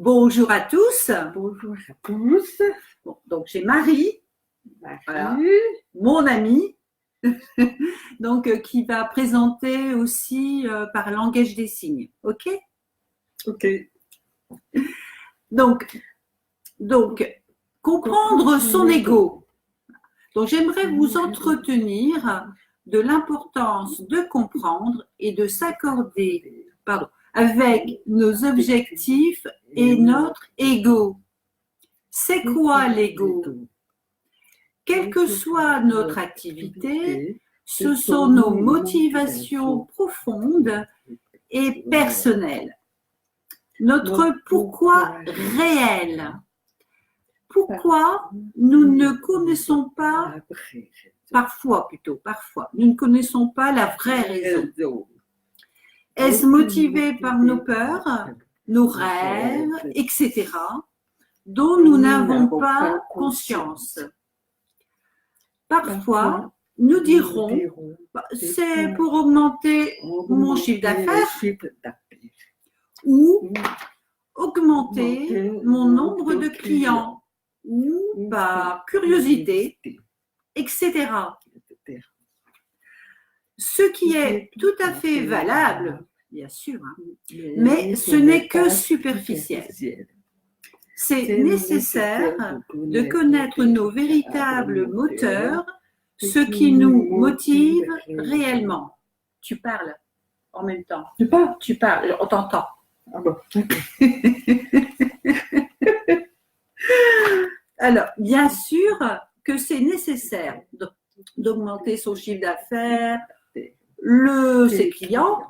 Bonjour à tous. Bonjour à tous. Bon, donc j'ai Marie, Marie. voilà, mon amie, donc qui va présenter aussi par langage des signes. Ok? Ok. Donc comprendre son ego. Donc j'aimerais vous entretenir de l'importance de comprendre et de s'accorder, avec nos objectifs et notre ego. C'est quoi l'ego? Quelle que soit notre activité, ce sont nos motivations profondes et personnelles. Notre pourquoi réel. Pourquoi nous ne connaissons pas, parfois, nous ne connaissons pas la vraie raison. Est-ce motivé par nos peurs, nos rêves, etc., dont nous n'avons pas conscience? Parfois, nous dirons, c'est pour augmenter mon chiffre d'affaires ou augmenter mon nombre de clients ou par curiosité, etc. Ce qui est tout à fait valable, bien sûr, mais ce n'est que superficiel. C'est nécessaire de connaître nos véritables moteurs, ce qui nous motive réellement. Tu parles en même temps. Tu parles, on t'entend. Ah bon. Alors, bien sûr que c'est nécessaire d'augmenter son chiffre d'affaires, ses clients,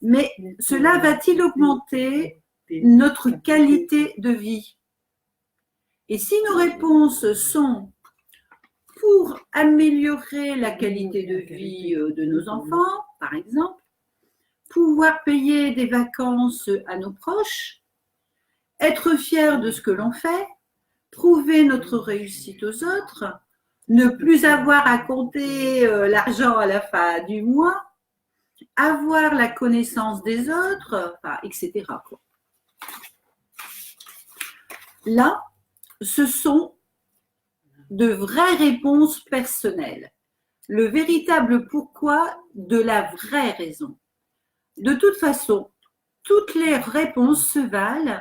mais cela va-t-il augmenter notre qualité de vie? Et si nos réponses sont pour améliorer la qualité de vie de nos enfants, par exemple, pouvoir payer des vacances à nos proches, être fier de ce que l'on fait, prouver notre réussite aux autres, ne plus avoir à compter l'argent à la fin du mois, avoir la connaissance des autres, etc. Là, ce sont de vraies réponses personnelles, le véritable pourquoi de la vraie raison. De toute façon, toutes les réponses se valent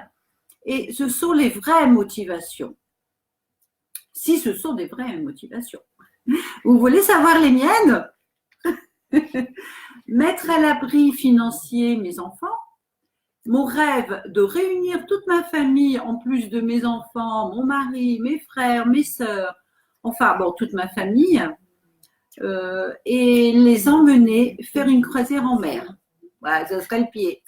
et ce sont les vraies motivations. Si ce sont des vraies motivations. Vous voulez savoir les miennes? Mettre à l'abri financier mes enfants, mon rêve de réunir toute ma famille en plus de mes enfants, mon mari, mes frères, mes sœurs, enfin bon, toute ma famille, et les emmener faire une croisière en mer. Voilà, ça serait le pied.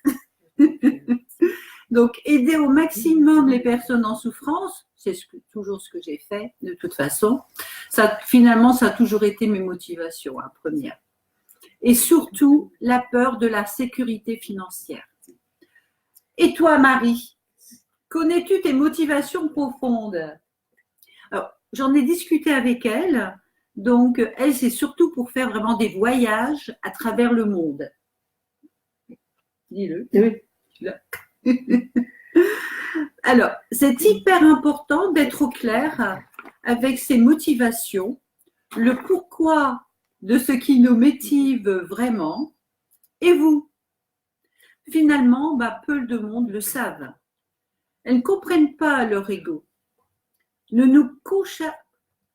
Donc, aider au maximum les personnes en souffrance, c'est toujours ce que j'ai fait de toute façon. Finalement, ça a toujours été mes motivations premières. Et surtout, la peur de la sécurité financière. Et toi, Marie, connais-tu tes motivations profondes? Alors, j'en ai discuté avec elle. Donc, elle, c'est surtout pour faire vraiment des voyages à travers le monde. Dis-le. Oui. Alors, c'est hyper important d'être au clair avec ses motivations, le pourquoi de ce qui nous motive vraiment, et vous. Finalement, peu de monde le savent. Elles ne comprennent pas leur ego. Ne nous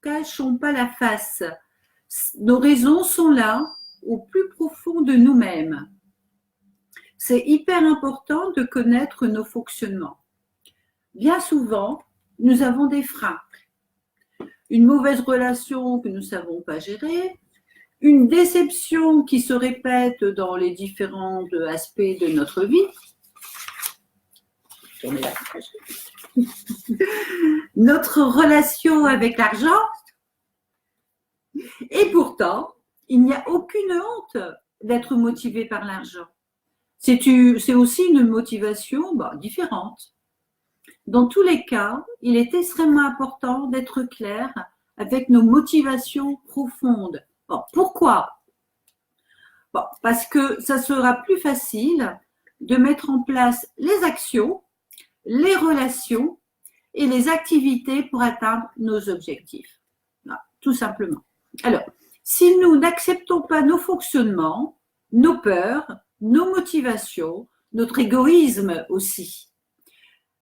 cachons pas la face. Nos raisons sont là, au plus profond de nous-mêmes. C'est hyper important de connaître nos fonctionnements. Bien souvent, nous avons des freins. Une mauvaise relation que nous ne savons pas gérer, une déception qui se répète dans les différents aspects de notre vie. Notre relation avec l'argent. Et pourtant, il n'y a aucune honte d'être motivé par l'argent. C'est aussi une motivation différente. Dans tous les cas, il est extrêmement important d'être clair avec nos motivations profondes. Bon, pourquoi? Parce que ça sera plus facile de mettre en place les actions les relations et les activités pour atteindre nos objectifs. Voilà, tout simplement. Alors, si nous n'acceptons pas nos fonctionnements, nos peurs, nos motivations, notre égoïsme aussi,